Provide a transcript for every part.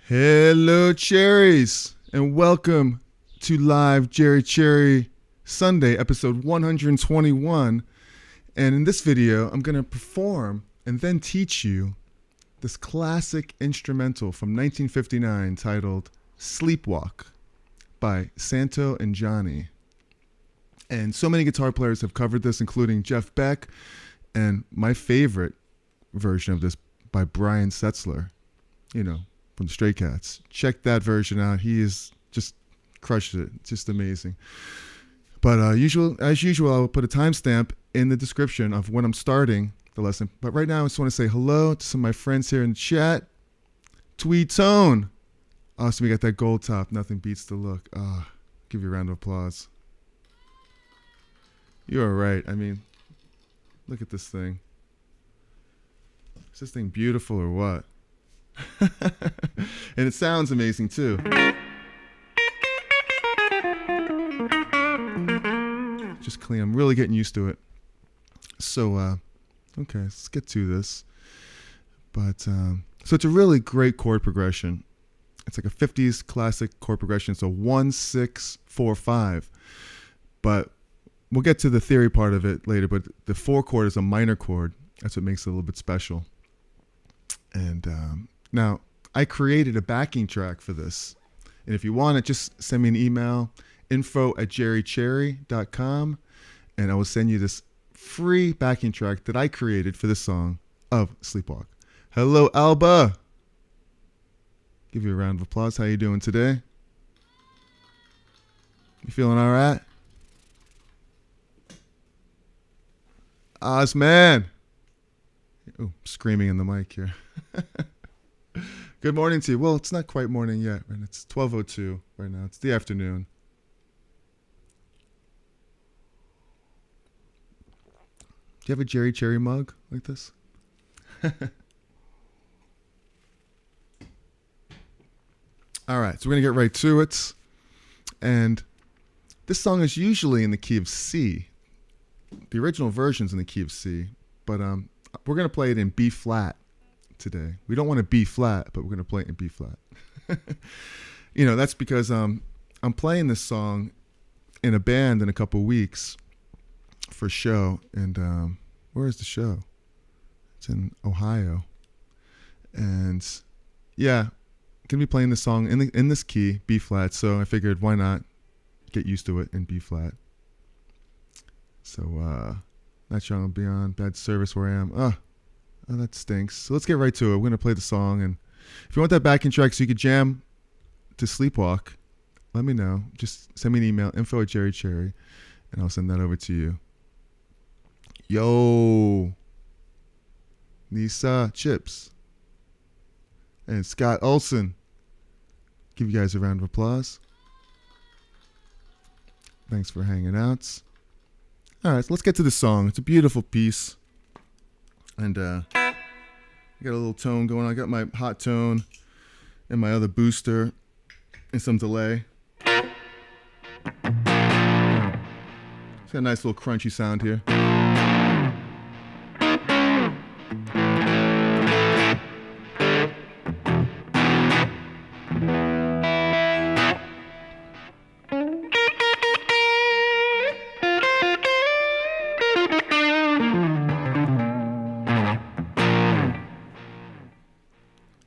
Hello, Cherries, and welcome to Live Jerry Cherry Sunday, episode 121. And in this video, I'm going to perform and then teach you this classic instrumental from 1959 titled Sleepwalk by Santo and Johnny. And so many guitar players have covered this, including Jeff Beck, and my favorite version of this by Brian Setzler, from Stray Cats. Check that version out. He is just crushed it. Just amazing. But as usual, I will put a timestamp in the description of when I'm starting the lesson. But right now, I just want to say hello to some of my friends here in the chat. Tweed Tone. Awesome, we got that gold top. Nothing beats the look. Give you a round of applause. You're right. I mean, look at this thing. Is this thing beautiful or what? And it sounds amazing too. Just clean. I'm really getting used to it. So, okay, let's get to this. But, so it's a really great chord progression. It's like a 50s classic chord progression. So 1, 6, 4, 5. But we'll get to the theory part of it later. But the 4 chord is a minor chord. That's what makes it a little bit special. And now, I created a backing track for this. And if you want it, just send me an email, info@jerrycherry.com, and I will send you this free backing track that I created for this song of Sleepwalk. Hello, Alba. Give you a round of applause. How you doing today? You feeling all right? Osman. Oh, screaming in the mic here. Good morning to you. Well, it's not quite morning yet, right? It's 12:02 right now. It's the afternoon. Do you have a Jerry Cherry mug like this? All right, so we're going to get right to it. And this song is usually in the key of C. The original version's in the key of C, but we're going to play it in B flat today. We don't want to B flat, but we're going to play it in B flat. That's because I'm playing this song in a band in a couple weeks for a show. And where is the show? It's in Ohio. And yeah, I'm going to be playing this song in this key, B flat. So I figured, why not get used to it in B flat? So Not Young and Beyond, Bad Service, Where I Am. Oh, that stinks. So let's get right to it. We're going to play the song. And if you want that backing track so you could jam to Sleepwalk, let me know. Just send me an email, info@jerrycherry, and I'll send that over to you. Yo. Nisa Chips. And Scott Olson. Give you guys a round of applause. Thanks for hanging out. All right, so let's get to the song. It's a beautiful piece. And I got a little tone going on. I got my hot tone and my other booster and some delay. It's got a nice little crunchy sound here.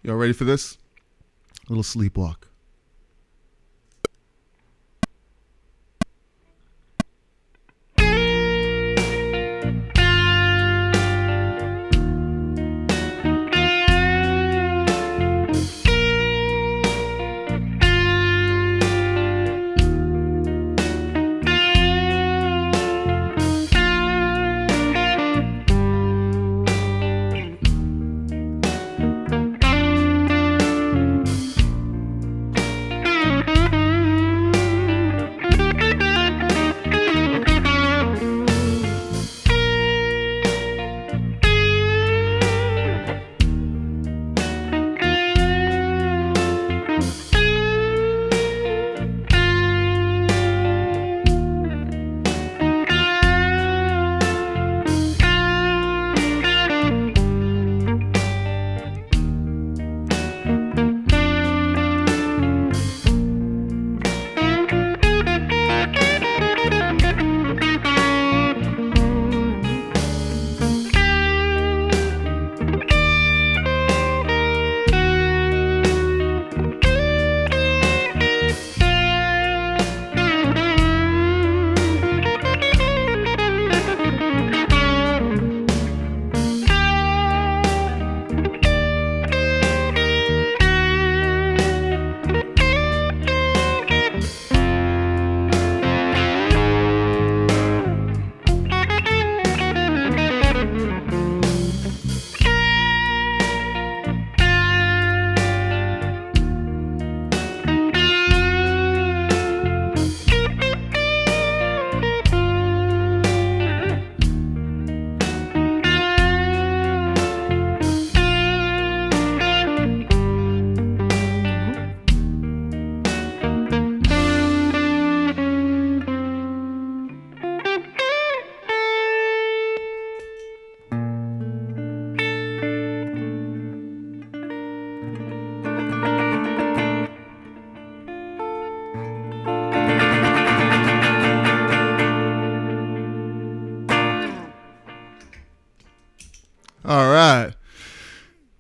Y'all ready for this? A little Sleepwalk.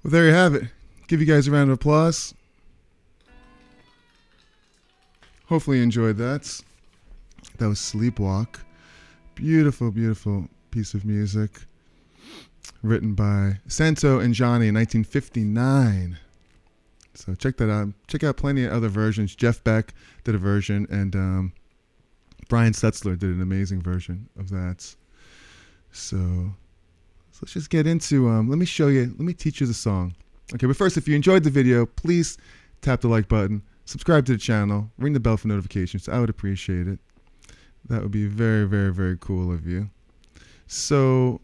Well, there you have it. Give you guys a round of applause. Hopefully you enjoyed that. That was Sleepwalk. Beautiful, beautiful piece of music written by Santo and Johnny in 1959. So check that out. Check out plenty of other versions. Jeff Beck did a version, and Brian Setzler did an amazing version of that. So let's just get into, let me teach you the song. Okay, but first, if you enjoyed the video, please tap the like button, subscribe to the channel, ring the bell for notifications. I would appreciate it. That would be very, very, very cool of you. So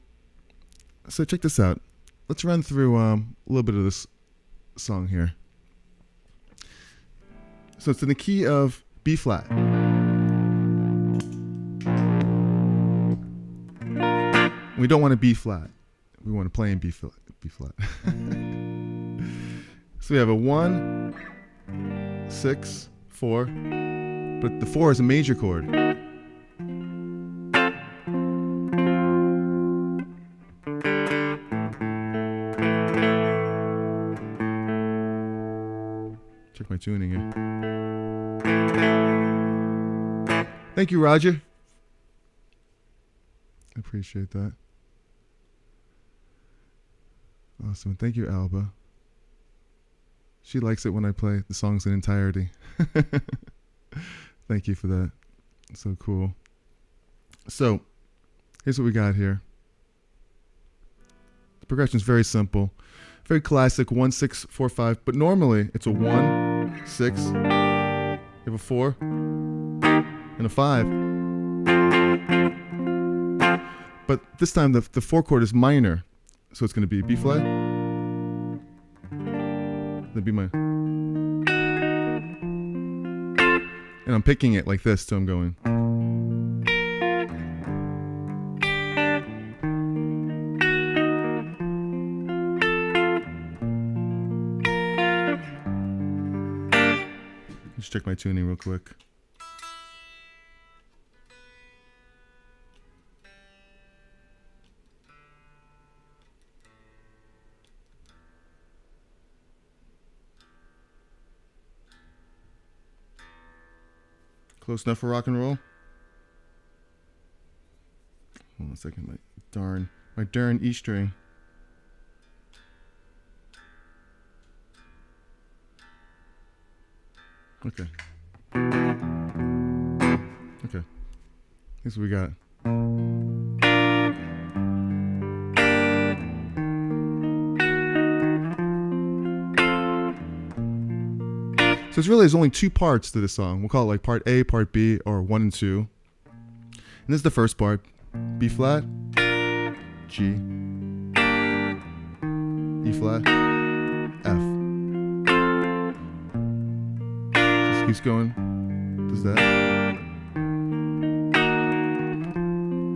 check this out. Let's run through a little bit of this song here. So it's in the key of B flat. We don't want to B flat. We want to play in B flat. So we have a 1, 6, 4, but the 4 is a major chord. Check my tuning here. Thank you, Roger. I appreciate that. Awesome. Thank you, Alba. She likes it when I play the songs in entirety. Thank you for that. So cool. So, here's what we got here. The progression is very simple. Very classic, 1, 6, 4, 5. But normally, it's a 1, 6. You have a 4 and a 5. But this time, the 4 chord is minor. So it's going to be B flat, then B minor. And I'm picking it like this, so I'm going. Let's check my tuning real quick. Close enough for rock and roll? Hold on a second, my darn E string. Okay. Here's what we got. So there's only 2 parts to this song. We'll call it like part A, part B, or 1 and 2. And this is the first part. B flat, G, E flat, F. Just keeps going. Does that.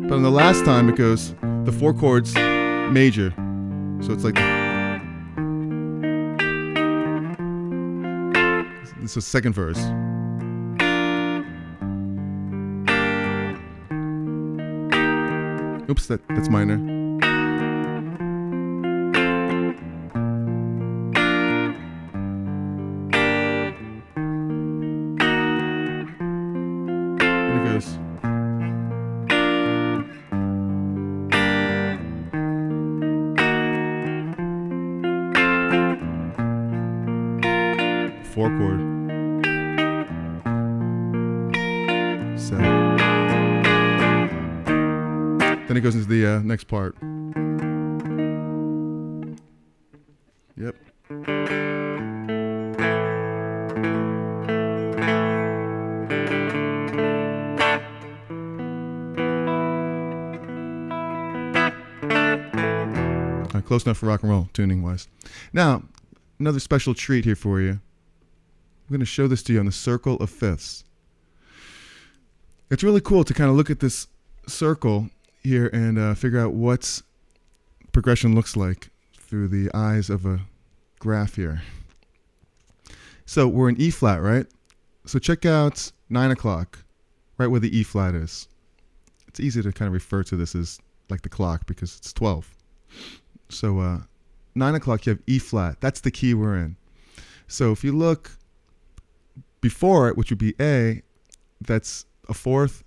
But on the last time it goes the 4 chords major. So it's like, this is the second verse. Oops, that's minor. And it goes. Four chord. 7. Then it goes into the next part. Yep. All right, close enough for rock and roll, tuning wise. Now, another special treat here for you. I'm going to show this to you on the circle of fifths. It's really cool to kind of look at this circle here and figure out what progression looks like through the eyes of a graph here. So we're in E flat, right? So check out 9 o'clock, right where the E flat is. It's easy to kind of refer to this as like the clock because it's 12. So 9 o'clock, you have E flat. That's the key we're in. So if you look before it, which would be A, that's a fourth,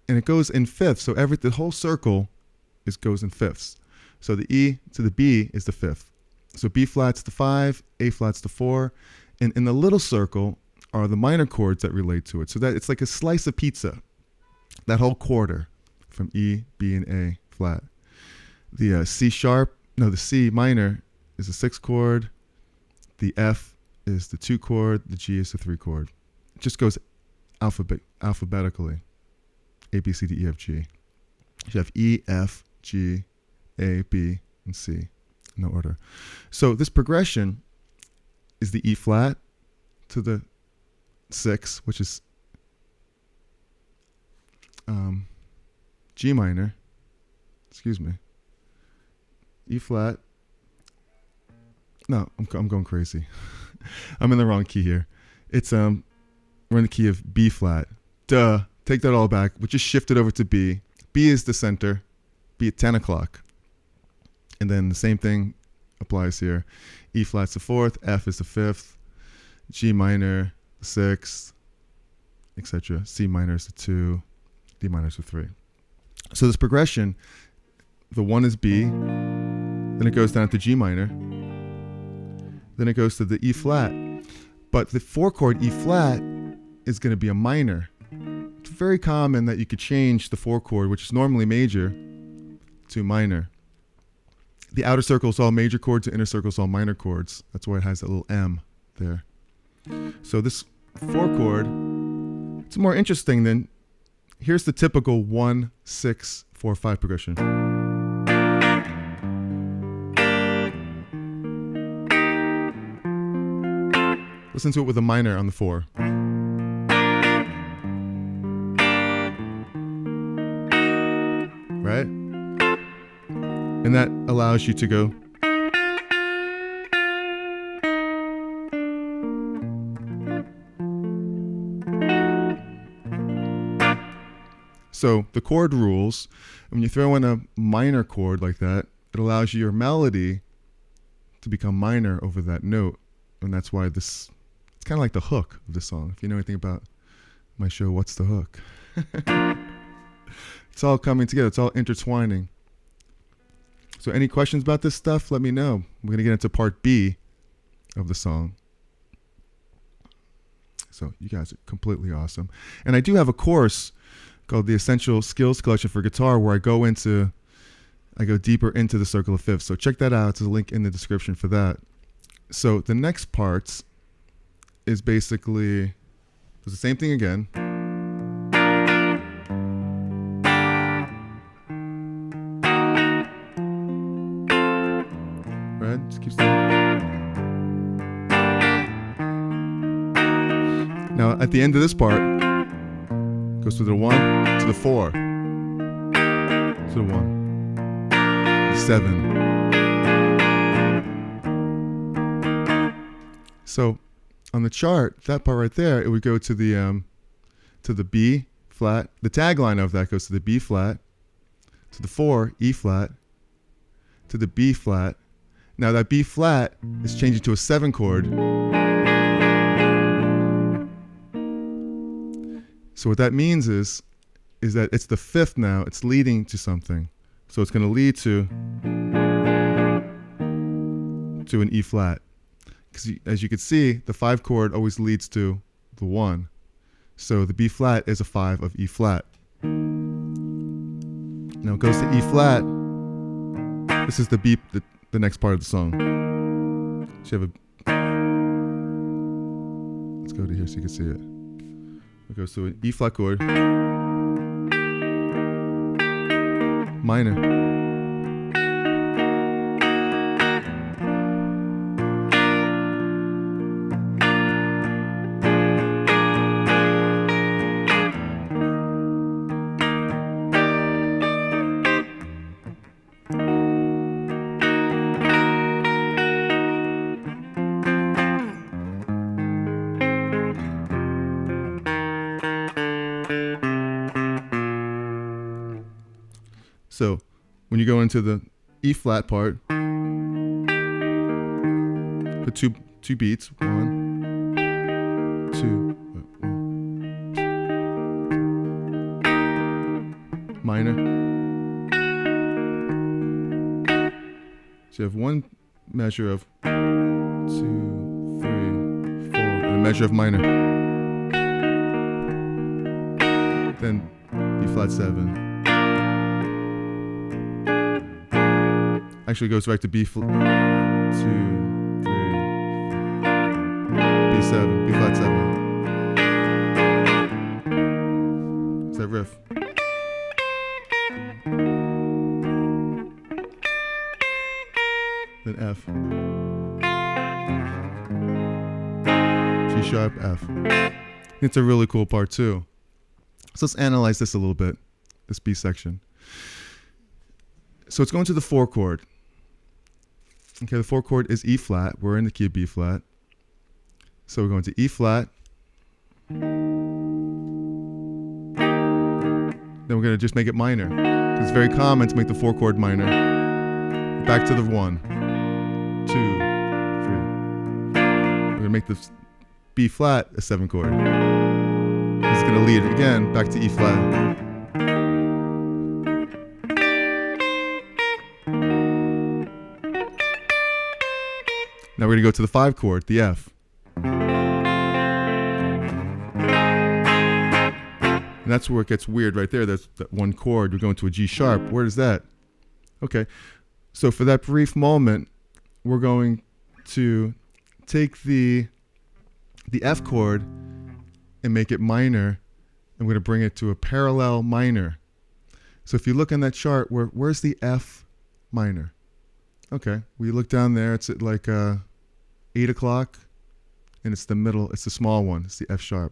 and it goes in fifths. So the whole circle goes in fifths. So the E to the B is the fifth. So B flat's the 5, A flat's the 4, and in the little circle are the minor chords that relate to it. So that it's like a slice of pizza, that whole quarter from E, B, and A flat. The the C minor is the 6 chord, the F is the 2 chord, the G is the 3 chord. It just goes alphabetically. A, B, C, D, E, F, G. You have E, F, G, A, B, and C. No order. So this progression is the E flat to the 6, which is G minor. Excuse me. E flat. No, I'm going crazy. I'm in the wrong key here. It's we're in the key of B flat. Duh. Take that all back. We'll just shift it over to B. B is the center. B at 10 o'clock. And then the same thing applies here. E flat's the 4th, F is the 5th, G minor the 6th, etc. C minor is the 2, D minor is the 3. So this progression, the 1 is B, then it goes down to G minor, then it goes to the E flat. But the 4 chord E flat is going to be a minor. It's very common that you could change the 4 chord, which is normally major, to minor. The outer circle is all major chords, the inner circle is all minor chords. That's why it has that little M there. So this 4 chord, it's more interesting than, here's the typical 1, 6, 4, 5 progression. Listen to it with a minor on the 4. Right? And that allows you to go. So the chord rules, when you throw in a minor chord like that, it allows your melody to become minor over that note. And that's why it's kind of like the hook of the song. If you know anything about my show, What's the Hook? It's all coming together. It's all intertwining. So any questions about this stuff, let me know. We're going to get into part B of the song. So you guys are completely awesome. And I do have a course called the Essential Skills Collection for Guitar where I go deeper into the circle of fifths. So check that out. There's a link in the description for that. So the next part is basically the same thing again. Right? Just keep Now at the end of this part, goes to the 1, to the 4, to the 1, the 7. So on the chart, that part right there, it would go to the B flat. The tagline of that goes to the B flat, to the 4, E flat, to the B flat. Now that B flat is changing to a 7 chord. So what that means is that it's the 5th now. It's leading to something. So it's going to lead to an E flat. Because as you can see, the 5 chord always leads to the 1. So the B flat is a 5 of E flat. Now it goes to E flat. This is the next part of the song. So you have let's go to here so you can see it. It goes to an E flat chord, minor. So when you go into the E flat part, put two beats. 1, 2, minor. So you have one measure of 2, 3, 4, and a measure of minor. Then B flat 7. Actually goes back to B flat 2, 3, B7, B flat 7. It's that riff. Then F. G sharp, F. It's a really cool part too. So let's analyze this a little bit, this B section. So it's going to the 4 chord. Okay, the 4 chord is E flat. We're in the key of B flat. So we're going to E flat. Then we're going to just make it minor. It's very common to make the 4 chord minor. Back to the 1, 2, 3. We're going to make the B flat a 7 chord. It's going to lead again back to E flat. Now we're going to go to the 5 chord, the F. And that's where it gets weird right there. That's that one chord. We're going to a G sharp. Where is that? Okay. So for that brief moment, we're going to take the F chord and make it minor. And we're going to bring it to a parallel minor. So if you look on that chart, where's the F minor? Okay. We look down there. It's at like 8 o'clock. And it's the middle. It's the small one. It's the F sharp.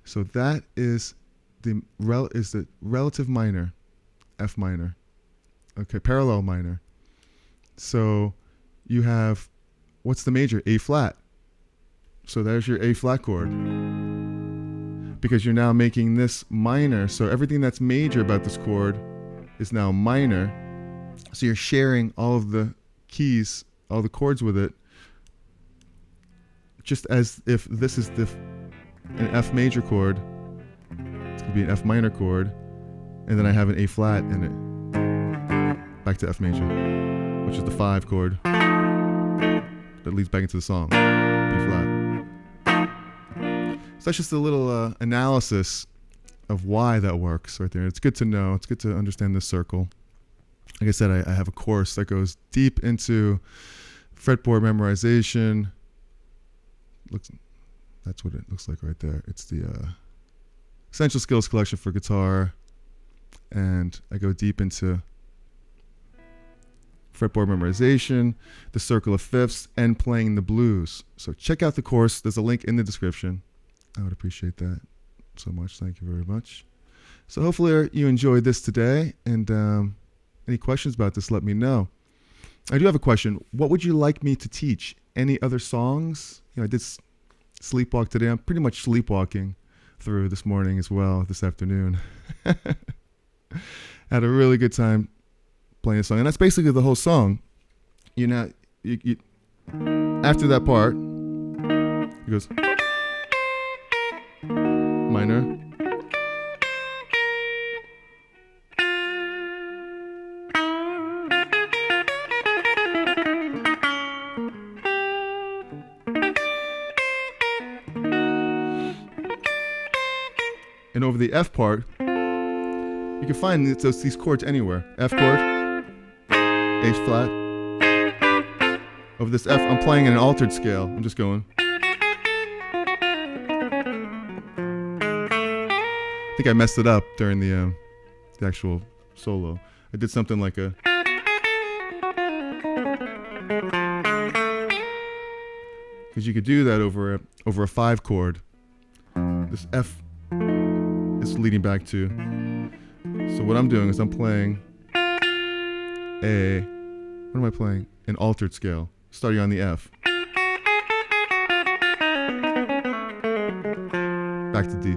So that is the relative minor, F minor. Okay, parallel minor. So you have, what's the major? A flat. So there's your A flat chord. Because you're now making this minor. So everything that's major about this chord is now minor. So you're sharing all of the keys, all the chords with it. Just as if this is an F major chord, it could be an F minor chord, and then I have an A flat in it. Back to F major, which is the 5 chord that leads back into the song, B flat. So that's just a little analysis of why that works right there. It's good to know. It's good to understand this circle. Like I said, I have a course that goes deep into fretboard memorization. That's what it looks like right there. It's the Essential Skills Collection for Guitar. And I go deep into fretboard memorization, the circle of fifths, and playing the blues. So check out the course. There's a link in the description. I would appreciate that so much. Thank you very much. So hopefully you enjoyed this today. And any questions about this, let me know. I do have a question. What would you like me to teach? Any other songs? I did sleepwalk today. I'm pretty much sleepwalking through this morning as well, this afternoon. Had a really good time playing a song. And that's basically the whole song. After that part, it goes minor. And over the F part, you can find these chords anywhere. F chord, H flat. Over this F, I'm playing in an altered scale. I'm just going. I think I messed it up during the actual solo. I did something like a. Because you could do that over a 5 chord. This F is leading back to. So what I'm doing is I'm playing what am I playing? An altered scale, starting on the F. Back to D.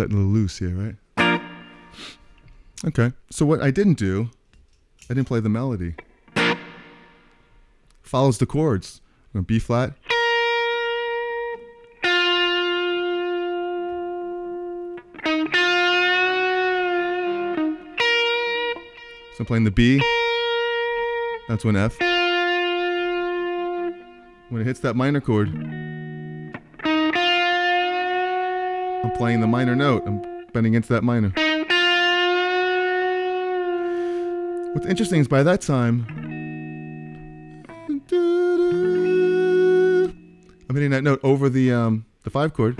letting it loose here, right? Okay, so what I didn't do, I didn't play the melody. Follows the chords. I'm going B flat. So I'm playing the B. That's one F. When it hits that minor chord, I'm playing the minor note. I'm bending into that minor. What's interesting is by that time, I'm hitting that note over the 5 chord.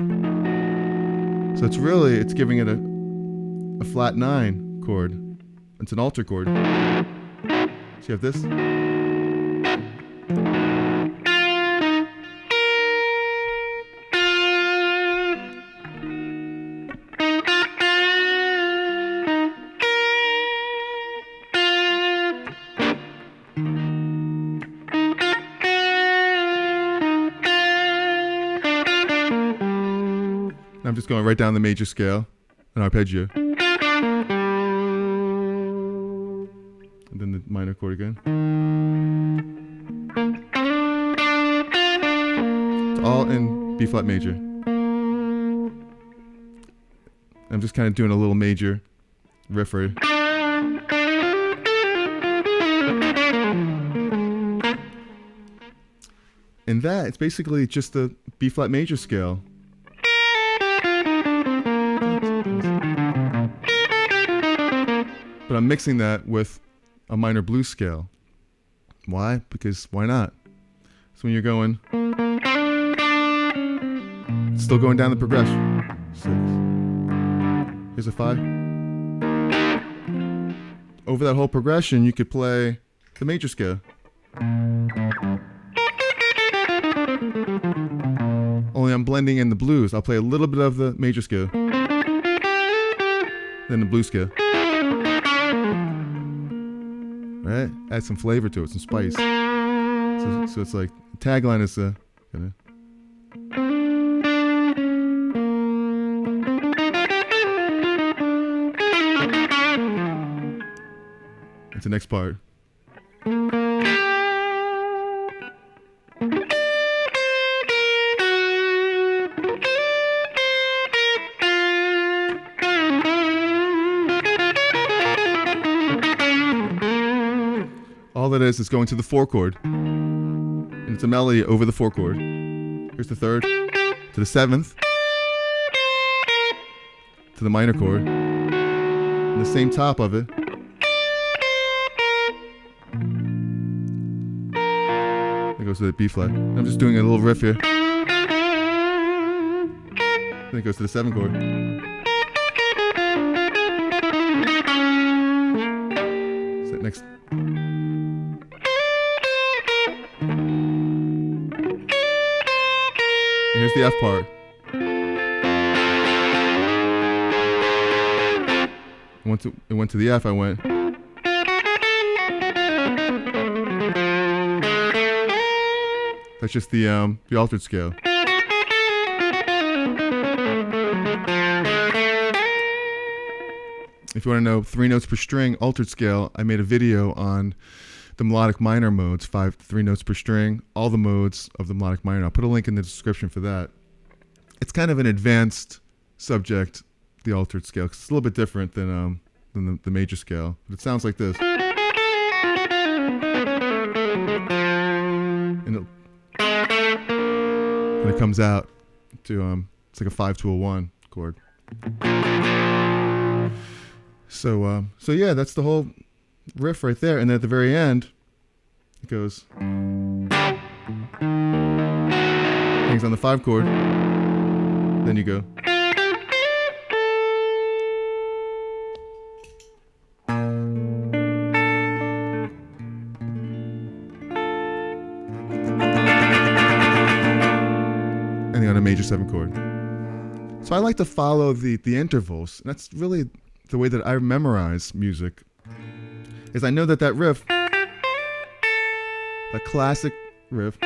So it's giving it a flat 9 chord. It's an alter chord. So you have this. I'm just going right down the major scale, an arpeggio. And then the minor chord again. It's all in B flat major. I'm just kind of doing a little major riff right. And that, it's basically just the B flat major scale. But I'm mixing that with a minor blues scale. Why? Because why not? So when you're going, it's still going down the progression. 6. Here's a 5. Over that whole progression, you could play the major scale. Only I'm blending in the blues. I'll play a little bit of the major scale, then the blues scale. Right? Add some flavor to it, some spice. So it's like, the tagline is it's the next part. All that is going to the 4 chord. And it's a melody over the 4 chord. Here's the 3rd, to the 7th, to the minor chord, and the same top of it. It goes to the B flat. I'm just doing a little riff here. Then it goes to the 7 chord. So next. And here's the F part. It went to the F, I went. That's just the altered scale. If you want to know 3 notes per string altered scale, I made a video on the melodic minor modes, 3 notes per string, all the modes of the melodic minor. I'll put a link in the description for that. It's kind of an advanced subject, the altered scale, 'cause it's a little bit different than the major scale. But it sounds like this. And it comes out to it's like a 5 to a 1 chord. So yeah, that's the whole riff right there. And then at the very end, it goes, hangs on the 5 chord. Then you go. And on a major 7 chord. So I like to follow the intervals. And that's really the way that I memorize music. Is I know that riff, that classic riff,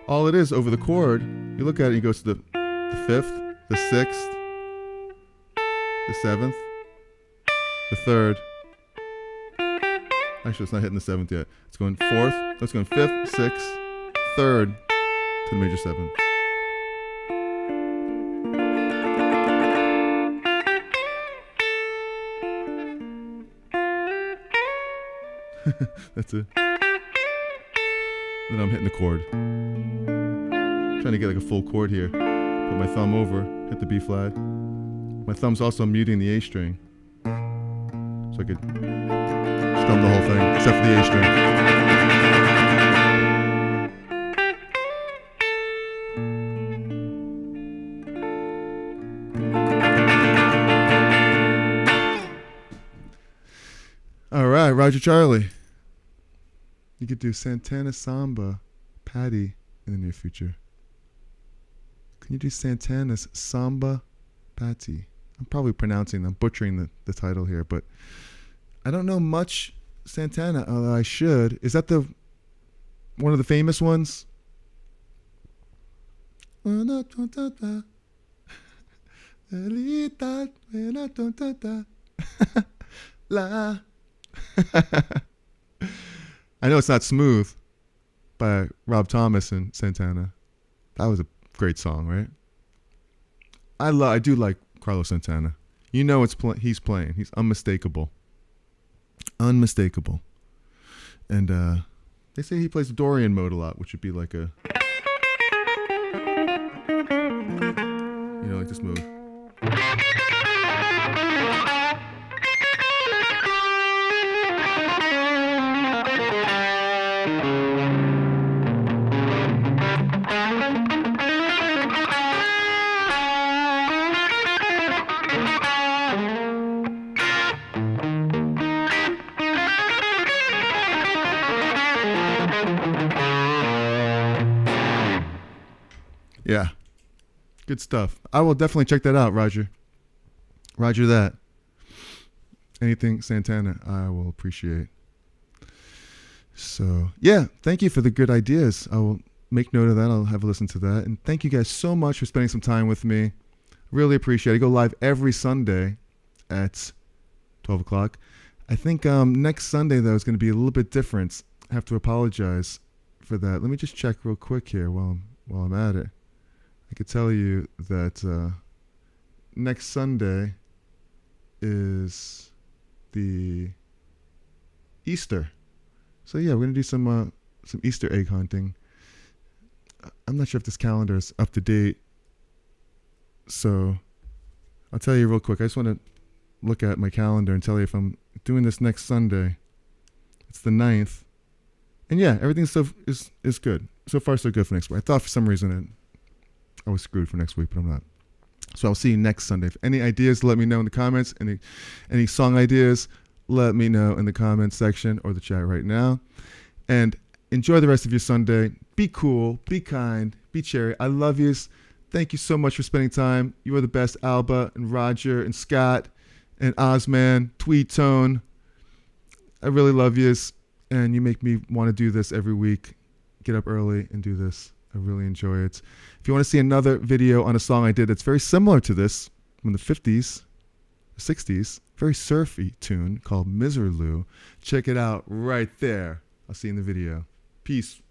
all it is over the chord, you look at it, it goes to the 5th, the 6th, the 7th, the 3rd. Actually, it's not hitting the 7th yet. It's going 4th. It's going 5th, 6th, 3rd to the major 7th. That's it. Then I'm hitting the chord. Trying to get like a full chord here. Put my thumb over, hit the B flat. My thumb's also muting the A string. So I could strum the whole thing, except for the A string. All right, Roger Charlie. You could do Santana Samba, Patty in the near future. Can you do Santana's Samba, Patty? I'm probably butchering the title here, but I don't know much Santana, although I should. Is that one of the famous ones? La. I know it's not Smooth by Rob Thomas and Santana. That was a great song, right? I do like Carlos Santana. You know he's playing. He's unmistakable. Unmistakable. And they say he plays the Dorian mode a lot, which would be like a, like this move. Yeah. Good stuff. I will definitely check that out, Roger. Roger that. Anything Santana, I will appreciate. So, yeah, thank you for the good ideas. I will make note of that. I'll have a listen to that. And thank you guys so much for spending some time with me. Really appreciate it. I go live every Sunday at 12 o'clock. I think next Sunday, though, is going to be a little bit different. I have to apologize for that. Let me just check real quick here while I'm at it. I could tell you that next Sunday is the Easter. So yeah, we're gonna do some Easter egg hunting. I'm not sure if this calendar is up to date. So I'll tell you real quick. I just want to look at my calendar and tell you if I'm doing this next Sunday. It's the 9th. And yeah, everything is good. So far, so good for next week. I thought for some reason I was screwed for next week, but I'm not. So I'll see you next Sunday. If any ideas, let me know in the comments. Any song ideas, let me know in the comments section or the chat right now. And enjoy the rest of your Sunday. Be cool, be kind, be cherry. I love yous. Thank you so much for spending time. You are the best, Alba and Roger and Scott and Ozman, Tweed Tone. I really love yous. And you make me want to do this every week. Get up early and do this. I really enjoy it. If you want to see another video on a song I did that's very similar to this from the 50s, 60s, very surfy tune called Miserloo, check it out right there. I'll see you in the video. Peace.